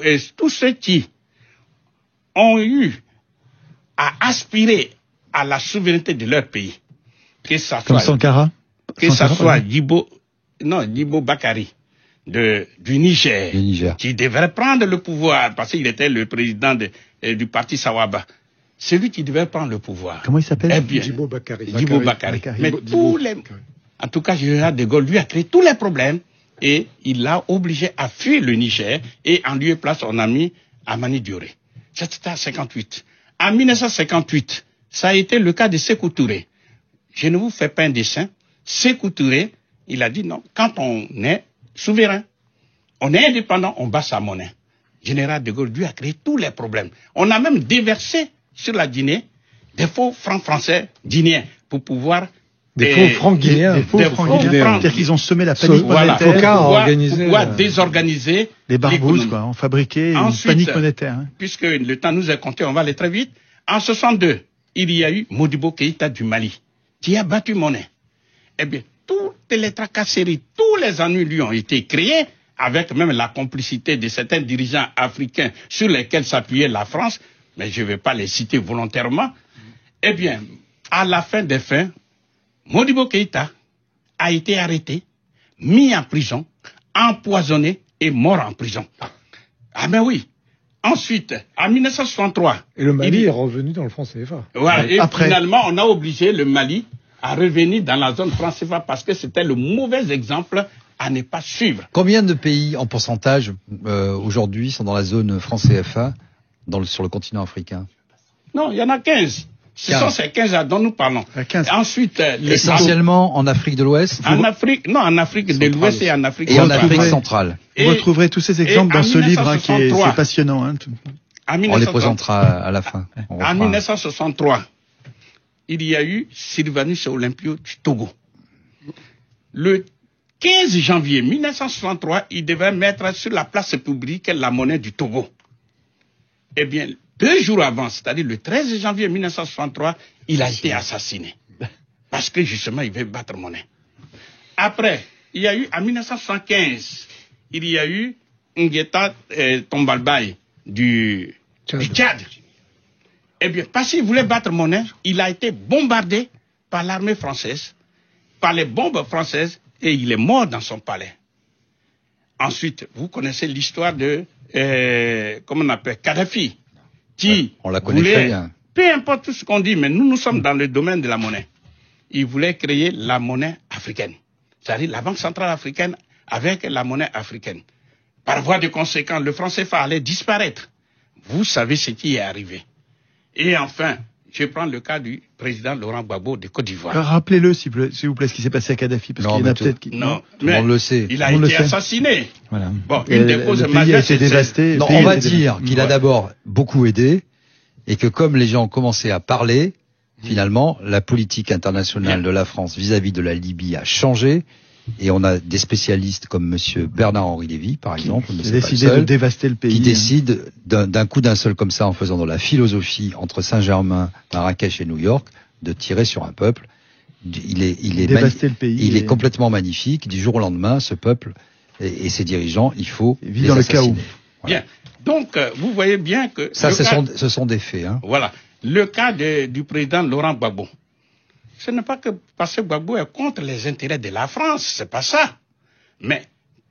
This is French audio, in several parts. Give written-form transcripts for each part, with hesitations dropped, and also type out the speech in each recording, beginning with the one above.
Et tous ceux qui ont eu à aspirer à la souveraineté de leur pays, que ça Comme soit Sankara, Djibo Bakary du Niger, qui devrait prendre le pouvoir parce qu'il était le président du parti Sawaba. C'est lui qui devait prendre le pouvoir. Comment il s'appelle? Djibo Bakary. Mais en tout cas, général de Gaulle lui a créé tous les problèmes et il l'a obligé à fuir le Niger et en lieu et place on a mis Amani Dioré. C'était en 58. En 1958, ça a été le cas de Sékou Touré. Je ne vous fais pas un dessin. Sékou Touré, il a dit non, quand on est souverain, on est indépendant, on bat sa monnaie. Général de Gaulle lui a créé tous les problèmes. On a même déversé sur la Guinée des faux francs français guinéens pour pouvoir... Des faux francs guinéens. Des faux francs guinéens. C'est-à-dire qu'ils ont semé la panique monétaire. Pour pouvoir désorganiser les barbouzes, quoi, ont fabriqué une panique monétaire. Hein. Puisque le temps nous est compté, on va aller très vite. En 62, il y a eu Modibo Keïta du Mali, qui a battu monnaie. Eh bien, toutes les tracasseries, tous les ennuis lui ont été créés, avec même la complicité de certains dirigeants africains sur lesquels s'appuyait la France, mais je ne vais pas les citer volontairement. Eh bien, à la fin des fins, Modibo Keïta a été arrêté, mis en prison, empoisonné et mort en prison. Ah ben oui. Ensuite, en 1963... Et le Mali est revenu dans le franc CFA. Voilà, et finalement, on a obligé le Mali à revenir dans la zone franc CFA parce que c'était le mauvais exemple à ne pas suivre. Combien de pays en pourcentage aujourd'hui sont dans la zone franc CFA sur le continent africain? Non, il y en a 15. Ce sont ces 15 dont nous parlons. 15. Ensuite, essentiellement en Afrique de l'Ouest. En Afrique de l'Ouest et en Afrique centrale. Et en Afrique centrale. Vous retrouverez tous ces exemples dans ce livre qui est passionnant. Hein. On les présentera à la fin. En 1963, il y a eu Sylvanus Olympio du Togo. Le 15 janvier 1963, il devait mettre sur la place publique la monnaie du Togo. Eh bien, 2 jours avant, c'est-à-dire le 13 janvier 1963, il a été assassiné. Parce que justement, il veut battre monnaie. Après, il y a eu, en 1975, il y a eu Ngueta Tombalbaye du Tchad. Eh bien, parce qu'il voulait battre monnaie, il a été bombardé par l'armée française, par les bombes françaises, et il est mort dans son palais. Ensuite, vous connaissez l'histoire de, comment on appelle, Kadhafi. Qui on la connaît très bien. Peu importe tout ce qu'on dit, mais nous sommes dans le domaine de la monnaie. Il voulait créer la monnaie africaine. C'est-à-dire la Banque centrale africaine avec la monnaie africaine. Par voie de conséquence, le franc CFA allait disparaître. Vous savez ce qui est arrivé. Et enfin, je prends le cas du président Laurent Gbagbo de Côte d'Ivoire. Rappelez-le, s'il vous plaît, ce qui s'est passé à Kadhafi. Parce qu'il y en a peut-être qui... Non, mais on le sait. Il a été assassiné. Voilà. Bon, une des causes majeures, c'est dévasté. On va dire qu'il a d'abord beaucoup aidé et que comme les gens ont commencé à parler, finalement, la politique internationale de la France vis-à-vis de la Libye a changé. Et on a des spécialistes comme monsieur Bernard-Henri Lévy, par exemple, qui a décidé de dévaster le pays. Qui décide d'un coup d'un seul comme ça, en faisant de la philosophie entre Saint-Germain, Marrakech et New York, de tirer sur un peuple. Il est complètement magnifique. Du jour au lendemain, ce peuple et ses dirigeants, il faut vivre dans le chaos. Voilà. Bien. Donc, vous voyez bien que... Ça, ce sont des faits. Hein. Voilà. Le cas du président Laurent Gbagbo. Ce n'est pas que parce que Gbagbo est contre les intérêts de la France, c'est pas ça. Mais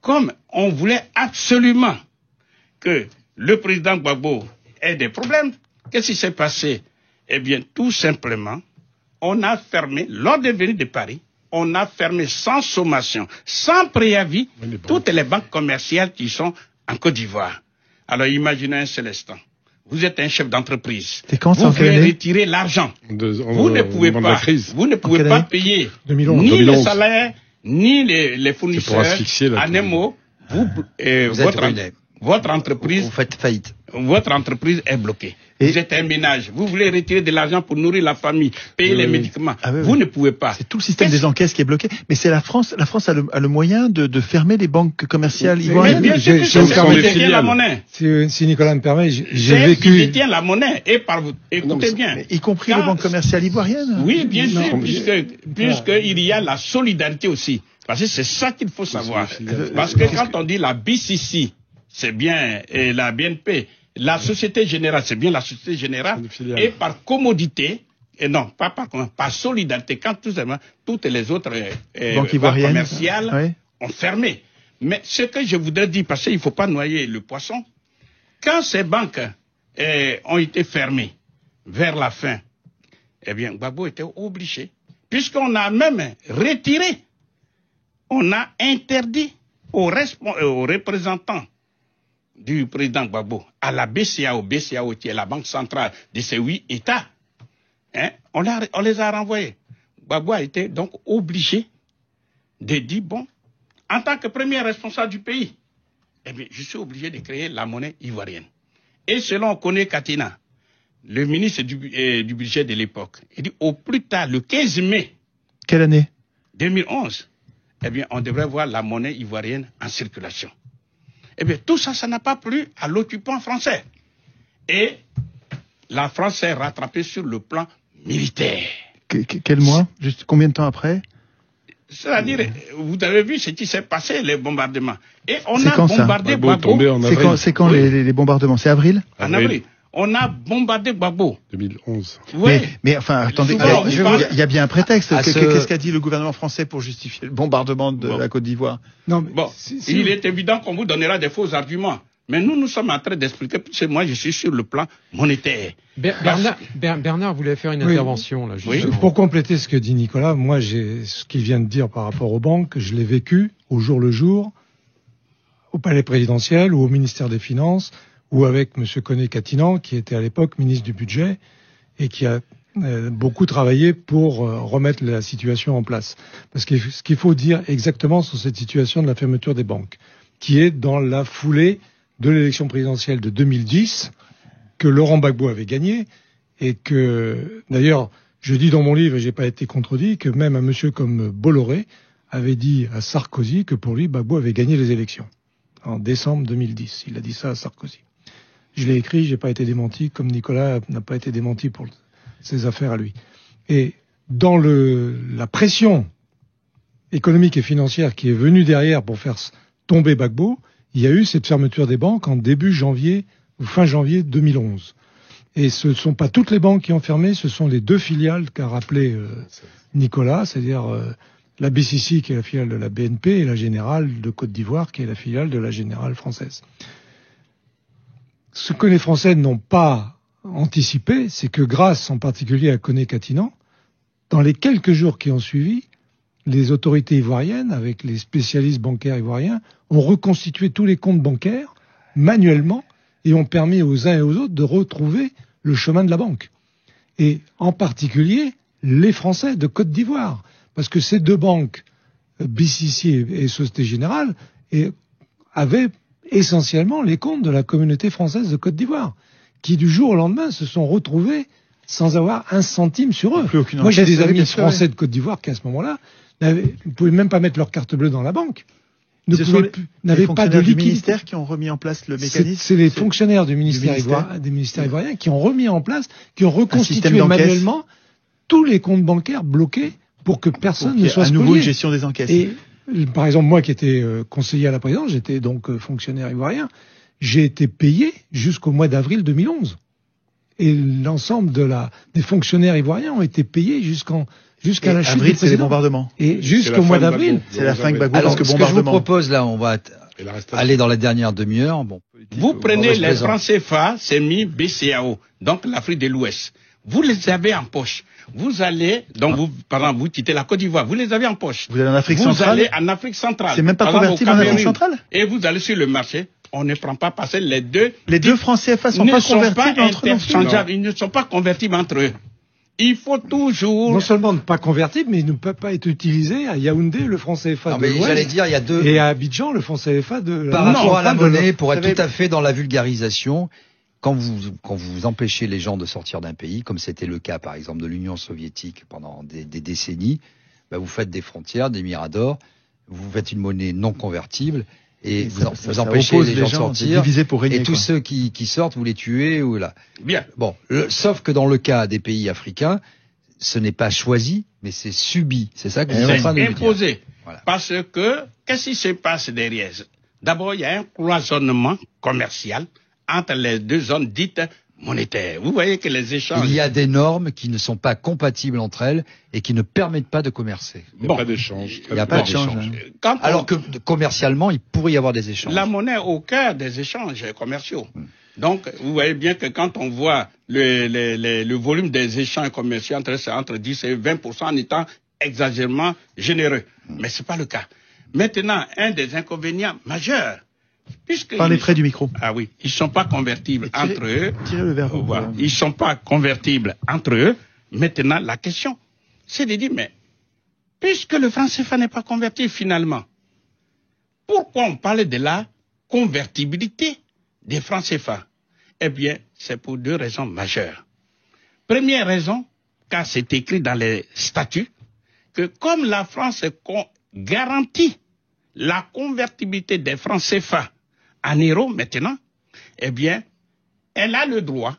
comme on voulait absolument que le président Gbagbo ait des problèmes, qu'est-ce qui s'est passé? Eh bien, tout simplement, on a fermé, lors de venue de Paris, on a fermé sans sommation, sans préavis, toutes les banques commerciales qui sont en Côte d'Ivoire. Alors imaginez un seul instant. Vous êtes un chef d'entreprise. Vous voulez retirer l'argent. Vous ne pouvez pas payer ni le salaire, ni les fournisseurs. En un mot, votre entreprise, vous faites faillite. Votre entreprise est bloquée. Vous êtes un ménage. Vous voulez retirer de l'argent pour nourrir la famille, payer les médicaments. Vous ne pouvez pas. C'est tout le système des encaisses qui est bloqué. Mais c'est la France. La France a le moyen de fermer les banques commerciales ivoiriennes. Mais bien sûr que c'est détient la monnaie. Si Nicolas me permet, j'ai vécu. Qui détient la monnaie. Et écoutez bien. Y compris les banques commerciales ivoiriennes. Oui, bien sûr, puisqu'il y a la solidarité aussi. Parce que c'est ça qu'il faut savoir. Parce que quand on dit la BCC, c'est bien la BNP. La Société Générale, c'est bien la Société Générale. Et par commodité, et non, pas par solidarité, quand toutes les autres banques commerciales ont fermé. Mais ce que je voudrais dire, parce qu'il ne faut pas noyer le poisson, quand ces banques ont été fermées vers la fin, eh bien, Gbagbo était obligé, puisqu'on a même retiré, on a interdit aux représentants du président Gbagbo à la BCAO qui est la banque centrale de ces 8 États, on les a renvoyés. Gbagbo a été donc obligé de dire, bon, en tant que premier responsable du pays, eh bien, je suis obligé de créer la monnaie ivoirienne. Et selon Kone Katina, le ministre du budget de l'époque, il dit au plus tard, le 15 mai. Quelle année? 2011. Eh bien, on devrait voir la monnaie ivoirienne en circulation. Eh bien, tout ça, ça n'a pas plu à l'occupant français. Et la France s'est rattrapée sur le plan militaire. Quel mois? Juste combien de temps après? C'est-à-dire, vous avez vu ce qui s'est passé, les bombardements. Et on a bombardé Gbagbo. C'est quand les bombardements? C'est avril? En avril. On a bombardé Gbagbo. 2011. Oui. Mais enfin, attendez, il y a bien un prétexte. Qu'est-ce qu'a dit le gouvernement français pour justifier le bombardement de la Côte d'Ivoire? Non, bon, il est évident qu'on vous donnera des faux arguments. Mais nous sommes en train d'expliquer, puisque moi je suis sur le plan monétaire. Bernard voulait faire une intervention là. Oui. Pour compléter ce que dit Nicolas, moi ce qu'il vient de dire par rapport aux banques, je l'ai vécu au jour le jour, au palais présidentiel ou au ministère des Finances, ou avec M. Kone Katina, qui était à l'époque ministre du Budget et qui a beaucoup travaillé pour remettre la situation en place. Parce que ce qu'il faut dire exactement sur cette situation de la fermeture des banques, qui est dans la foulée de l'élection présidentielle de 2010, que Laurent Gbagbo avait gagné, et que, d'ailleurs, je dis dans mon livre, et j'ai pas été contredit, que même un monsieur comme Bolloré avait dit à Sarkozy que pour lui, Gbagbo avait gagné les élections. En décembre 2010. Il a dit ça à Sarkozy. Je l'ai écrit, j'ai pas été démenti, comme Nicolas n'a pas été démenti pour ses affaires à lui. Et dans la pression économique et financière qui est venue derrière pour faire tomber Gbagbo, il y a eu cette fermeture des banques en début janvier ou fin janvier 2011. Et ce ne sont pas toutes les banques qui ont fermé, ce sont les 2 filiales qu'a rappelé Nicolas, c'est-à-dire la BCC qui est la filiale de la BNP et la Générale de Côte d'Ivoire qui est la filiale de la Générale française. Ce que les Français n'ont pas anticipé, c'est que grâce en particulier à Kone Katina, dans les quelques jours qui ont suivi, les autorités ivoiriennes, avec les spécialistes bancaires ivoiriens, ont reconstitué tous les comptes bancaires manuellement et ont permis aux uns et aux autres de retrouver le chemin de la banque. Et en particulier, les Français de Côte d'Ivoire. Parce que ces 2 banques, BCC et Société Générale, avaient essentiellement les comptes de la communauté française de Côte d'Ivoire, qui du jour au lendemain se sont retrouvés sans avoir un centime sur eux. Moi, j'ai des amis français de Côte d'Ivoire qui, à ce moment-là, ne pouvaient même pas mettre leur carte bleue dans la banque. N'avaient pas de liquidité. Ministères qui ont remis en place le mécanisme. C'est les fonctionnaires des ministères ivoiriens qui ont remis en place, qui ont reconstitué manuellement tous les comptes bancaires bloqués pour que personne ne soit spolié. À nouveau une gestion des encaisses. Et par exemple, moi qui étais conseiller à la présidence, j'étais donc fonctionnaire ivoirien, j'ai été payé jusqu'au mois d'avril 2011. Et l'ensemble des fonctionnaires ivoiriens ont été payés jusqu'à la chute du président. C'est les bombardements. Et jusqu'au mois d'avril. C'est la fin de Gbagbo. Alors, ce que je vous propose là, on va aller dans la dernière demi-heure. Bon. Vous prenez les francs CFA, c'est mis BCAO, donc l'Afrique de l'Ouest. Vous les avez en poche. Vous allez, donc par exemple, vous quittez la Côte d'Ivoire, vous les avez en poche. Vous allez en Afrique centrale. Vous allez en Afrique centrale. C'est même pas convertible en Afrique centrale. Et vous allez sur le marché. On ne prend pas passer les deux. Les 2 francs CFA sont pas convertibles entre eux. Ils ne sont pas convertibles entre eux. Il faut toujours... Non seulement ne pas convertible, mais il ne peut pas être utilisé à Yaoundé, le franc CFA de l'Ouest. J'allais dire, il y a 2... Et à Abidjan, le franc CFA de la... Par rapport à la monnaie, pour être tout à fait dans la vulgarisation, quand vous empêchez les gens de sortir d'un pays, comme c'était le cas par exemple de l'Union soviétique pendant des décennies, vous faites des frontières, des miradors, vous faites une monnaie non convertible, et vous empêchez les gens de sortir, et tous ceux qui sortent, vous les tuez, ou là. Bien. Bon, sauf que dans le cas des pays africains, ce n'est pas choisi, mais c'est subi. C'est ça que vous êtes en train de nous dire. Imposé. Voilà. Parce que, qu'est-ce qui se passe derrière? D'abord, il y a un cloisonnement commercial entre les deux zones dites monétaires. Vous voyez que les échanges... Il y a des normes qui ne sont pas compatibles entre elles et qui ne permettent pas de commercer. Il n'y a pas d'échange. Il n'y a pas d'échange. Alors que commercialement, il pourrait y avoir des échanges. La monnaie est au cœur des échanges commerciaux. Donc, vous voyez bien que quand on voit le volume des échanges commerciaux entre 10 et 20% en étant exagérément généreux. Mais ce n'est pas le cas. Maintenant, un des inconvénients majeurs, parlez près du micro. Ah oui, ils ne sont pas convertibles entre eux. Tirez le verre. Voilà. Ils ne sont pas convertibles entre eux. Maintenant, la question, c'est de dire, mais puisque le franc CFA n'est pas convertible finalement, pourquoi on parle de la convertibilité des francs CFA? Eh bien, c'est pour deux raisons majeures. Première raison, car c'est écrit dans les statuts, que comme la France garantit la convertibilité des francs CFA en euros maintenant, eh bien, elle a un droit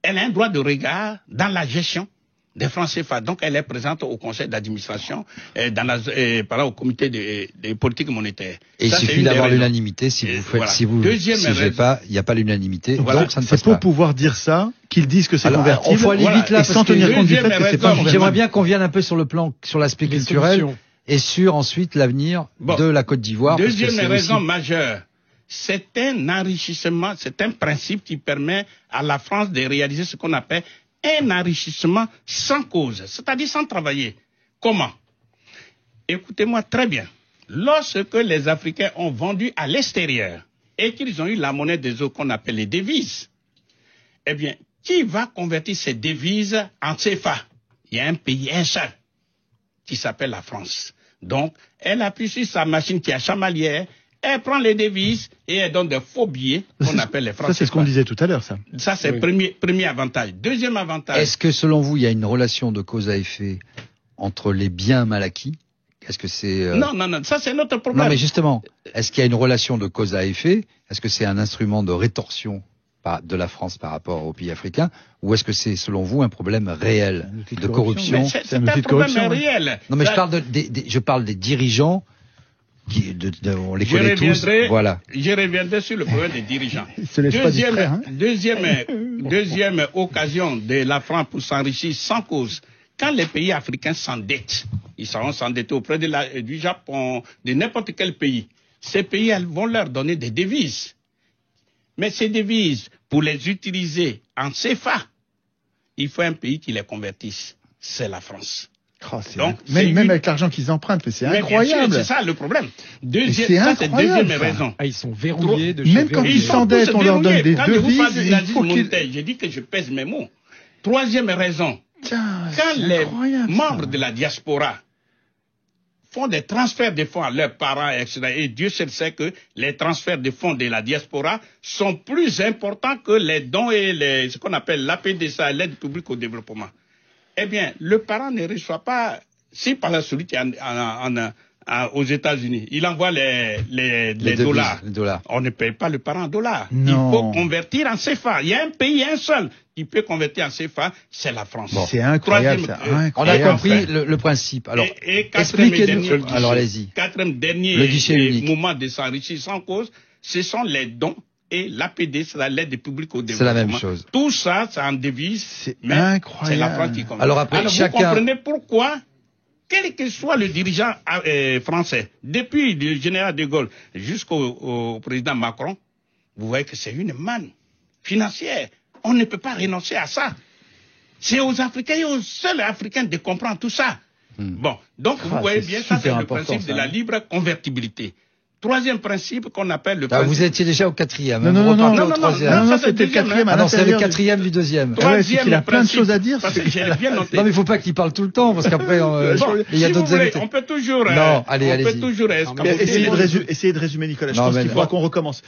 de regard dans la gestion des francs CFA. Donc, elle est présente au conseil d'administration, au comité des politiques monétaires. Et ça, il suffit d'avoir l'unanimité. Si vous faites, voilà. Si vous suivez pas, il n'y a pas l'unanimité. Voilà. Donc, ça ne passe pas. C'est pour pouvoir dire ça, qu'ils disent que c'est convertible. On faut aller vite là, et sans tenir compte du fait que c'est pas convertible. J'aimerais bien qu'on vienne un peu sur l'aspect culturel et sur ensuite l'avenir de la Côte d'Ivoire. Deuxième raison majeure. C'est un enrichissement, c'est un principe qui permet à la France de réaliser ce qu'on appelle un enrichissement sans cause, c'est-à-dire sans travailler. Comment? Écoutez-moi très bien. Lorsque les Africains ont vendu à l'extérieur et qu'ils ont eu la monnaie des eaux qu'on appelle les devises, eh bien, qui va convertir ces devises en CFA? Il y a un pays, un seul, qui s'appelle la France. Donc, elle appuie sur sa machine qui est chamalière, elle prend les devises et elle donne des faux billets qu'on appelle les francs CFA. Ça, c'est ce qu'on disait tout à l'heure, ça. Ça, c'est le premier avantage. Deuxième avantage. Est-ce que, selon vous, il y a une relation de cause à effet entre les biens mal acquis? Est-ce que c'est... Non, ça, c'est notre problème. Non, mais justement, est-ce qu'il y a une relation de cause à effet? Est-ce que c'est un instrument de rétorsion de la France par rapport aux pays africains? Ou est-ce que c'est, selon vous, un problème réel de corruption? C'est un problème réel. Non, mais je parle des dirigeants on les connaît tous. Voilà. Je reviendrai sur le problème des dirigeants. Deuxième occasion de la France pour s'enrichir sans cause. Quand les pays africains s'endettent, ils seront s'endetter auprès du Japon, de n'importe quel pays. Ces pays vont leur donner des devises. Mais ces devises, pour les utiliser en CFA, il faut un pays qui les convertisse. C'est la France. Donc, même avec l'argent qu'ils empruntent, c'est incroyable. C'est ça le problème. Deuxième raison. Ils sont verrouillés de même quand ils s'endettent, on leur donne des devises. J'ai dit que je pèse mes mots. Troisième raison. Quand les membres de la diaspora font des transferts de fonds à leurs parents, etc., et Dieu seul sait que les transferts de fonds de la diaspora sont plus importants que les dons et ce qu'on appelle l'APDSA, l'aide publique au développement. Eh bien, le parent ne reçoit pas, si par la celui qui est aux États-Unis, il envoie les dollars. On ne paye pas le parent en dollars. Non. Il faut convertir en CFA. Il y a un pays, un seul, qui peut convertir en CFA, c'est la France. Bon. C'est incroyable. On a compris le principe. Alors, expliquez-nous. Alors, allez-y. Quatrième dernier moment de s'enrichir sans cause, ce sont les dons. Et l'APD, c'est l'aide publique au développement. C'est la même chose. Tout ça, c'est en devise. C'est incroyable. C'est la France qui compte. Alors vous comprenez pourquoi, quel que soit le dirigeant français, depuis le général de Gaulle jusqu'au président Macron, vous voyez que c'est une manne financière. On ne peut pas renoncer à ça. C'est aux Africains et aux seuls Africains de comprendre tout ça. Bon, donc vous voyez bien, ça c'est le principe de la libre convertibilité. Troisième principe qu'on appelle le principe... Vous étiez déjà au quatrième. Non, c'était le quatrième. Ah non, c'est le quatrième du deuxième. Il a plein de choses à dire. Parce que j'ai bien noté. Non, mais il ne faut pas qu'il parle tout le temps, parce qu'après, il y a d'autres invités. On peut toujours... Non, allez-y. Essayez de résumer, Nicolas. Je pense qu'il faudra qu'on recommence.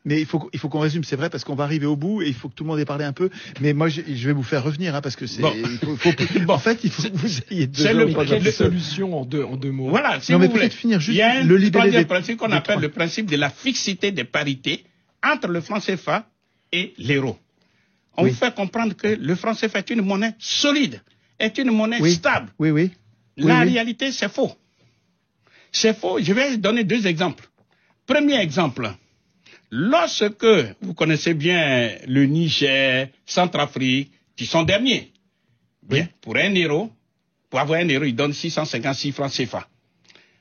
Mais il faut qu'on résume, c'est vrai, parce qu'on va arriver au bout et il faut que tout le monde ait parlé un peu. Mais moi, je vais vous faire revenir, parce que c'est. En fait, il faut que vous ayez deux solutions en deux mots. Voilà. Si vous voulez finir juste il y a un troisième principe qu'on appelle le principe de la fixité des parités entre le franc CFA et l'euro. On vous fait comprendre que le franc CFA est une monnaie solide, est une monnaie stable. La réalité, c'est faux. C'est faux. Je vais donner deux exemples. Premier exemple. Lorsque vous connaissez bien le Niger, Centrafrique, qui sont derniers, bien, pour avoir 1 euro, ils donnent 656 francs CFA.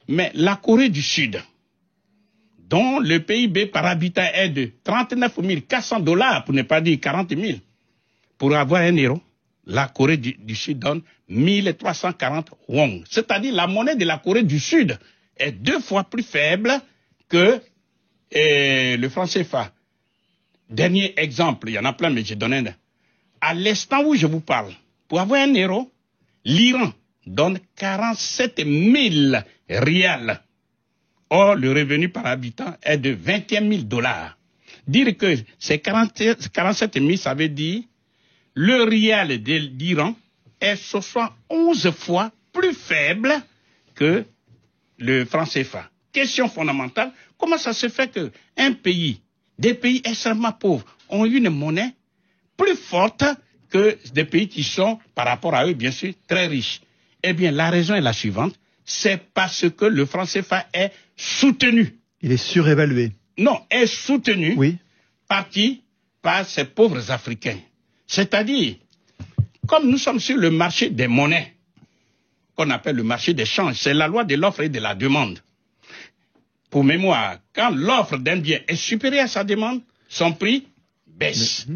Mais la Corée du Sud, dont le PIB par habitant est de 39 400 $, pour ne pas dire 40 000, pour avoir 1 euro, la Corée du Sud donne 1340 won. C'est-à-dire la monnaie de la Corée du Sud est 2 fois plus faible que le franc CFA. Dernier exemple, il y en a plein, mais j'ai donné un. À l'instant où je vous parle, pour avoir 1 euro, l'Iran donne 47 000 rials. Or, le revenu par habitant est de 21 000 $. Dire que c'est 47 000, ça veut dire le rial de l'Iran est 71 fois plus faible que le franc CFA. Question fondamentale, comment ça se fait que des pays extrêmement pauvres ont une monnaie plus forte que des pays qui sont, par rapport à eux, bien sûr, très riches? Eh bien, la raison est la suivante, c'est parce que le franc CFA est soutenu. Il est surévalué. Non, est soutenu par qui? Par ces pauvres Africains. C'est-à-dire, comme nous sommes sur le marché des monnaies, qu'on appelle le marché des changes, c'est la loi de l'offre et de la demande. Pour mémoire, quand l'offre d'un bien est supérieure à sa demande, son prix baisse.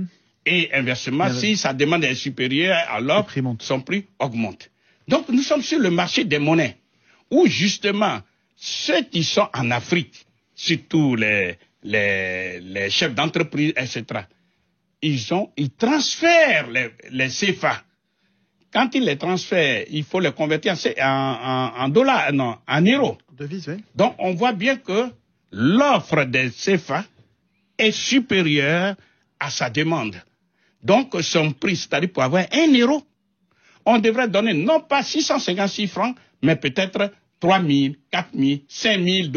Et inversement, si sa demande est supérieure à l'offre, son prix augmente. Donc nous sommes sur le marché des monnaies, où justement, ceux qui sont en Afrique, surtout les chefs d'entreprise, etc., ils transfèrent les CFA. Quand ils les transfèrent, il faut les convertir en dollars, non, en euros. Devise, oui. Donc, on voit bien que l'offre des CFA est supérieure à sa demande. Donc, son prix, c'est-à-dire pour avoir 1 euro, on devrait donner non pas 656 francs, mais peut-être 3 000, 4 000, 5 000,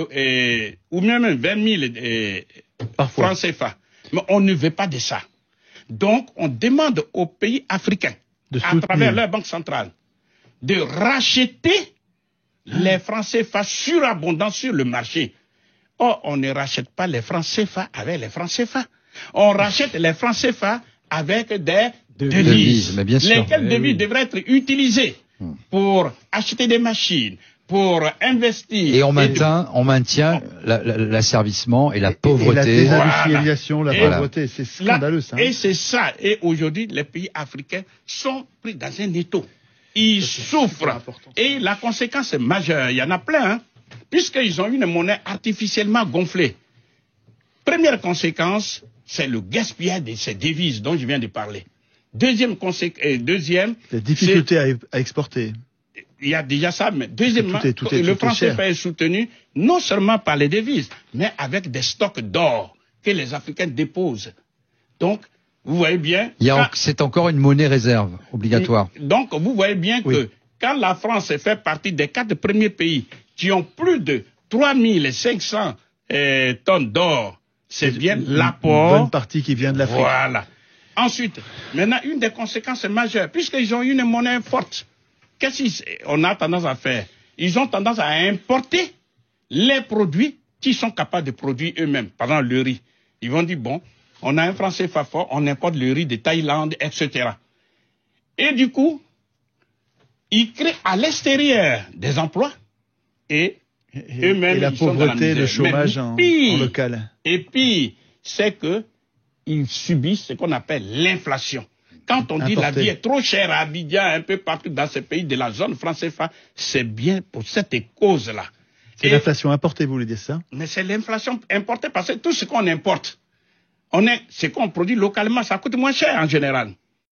ou même 20 000 francs CFA. Mais on ne veut pas de ça. Donc, on demande aux pays africains, à travers leur banque centrale, de racheter les francs CFA surabondants sur le marché. Or, on ne rachète pas les francs CFA avec les francs CFA. On rachète les francs CFA avec des devises. Mais bien sûr. Lesquelles devises devraient être utilisées pour acheter des machines, pour investir. Et on maintient l'asservissement et la pauvreté. Et la désindustrialisation, la pauvreté, c'est scandaleux ça. Et c'est ça. Et aujourd'hui, les pays africains sont pris dans un étau. Ils souffrent. Et la conséquence est majeure. Il y en a plein, hein, puisqu'ils ont une monnaie artificiellement gonflée. Première conséquence, c'est le gaspillage de ces devises dont je viens de parler. Deuxième, la difficulté à exporter. Il y a déjà ça, mais deuxièmement, le franc CFA est soutenu non seulement par les devises, mais avec des stocks d'or que les Africains déposent. Donc, vous voyez bien... C'est encore une monnaie réserve obligatoire. Donc, vous voyez bien que quand la France fait partie des 4 premiers pays qui ont plus de 3500 tonnes d'or, c'est bien l'apport... Une bonne partie qui vient de l'Afrique. Voilà. Ensuite, maintenant, une des conséquences majeures, puisqu'ils ont une monnaie forte, qu'est-ce qu'on a tendance à faire? Ils ont tendance à importer les produits qu'ils sont capables de produire eux-mêmes. Par exemple, le riz. Ils vont dire, bon, on a un franc CFA fort, on importe le riz de Thaïlande, etc. Et du coup, ils créent à l'extérieur des emplois et eux-mêmes, et la pauvreté, le chômage en local. Et puis, c'est que ils subissent ce qu'on appelle l'inflation. Quand on dit la vie est trop chère à Abidjan, un peu partout dans ces pays de la zone franc CFA, c'est bien pour cette cause-là. C'est l'inflation importée, vous voulez dire ça? Mais c'est l'inflation importée parce que tout ce qu'on importe, ce qu'on produit localement, ça coûte moins cher en général.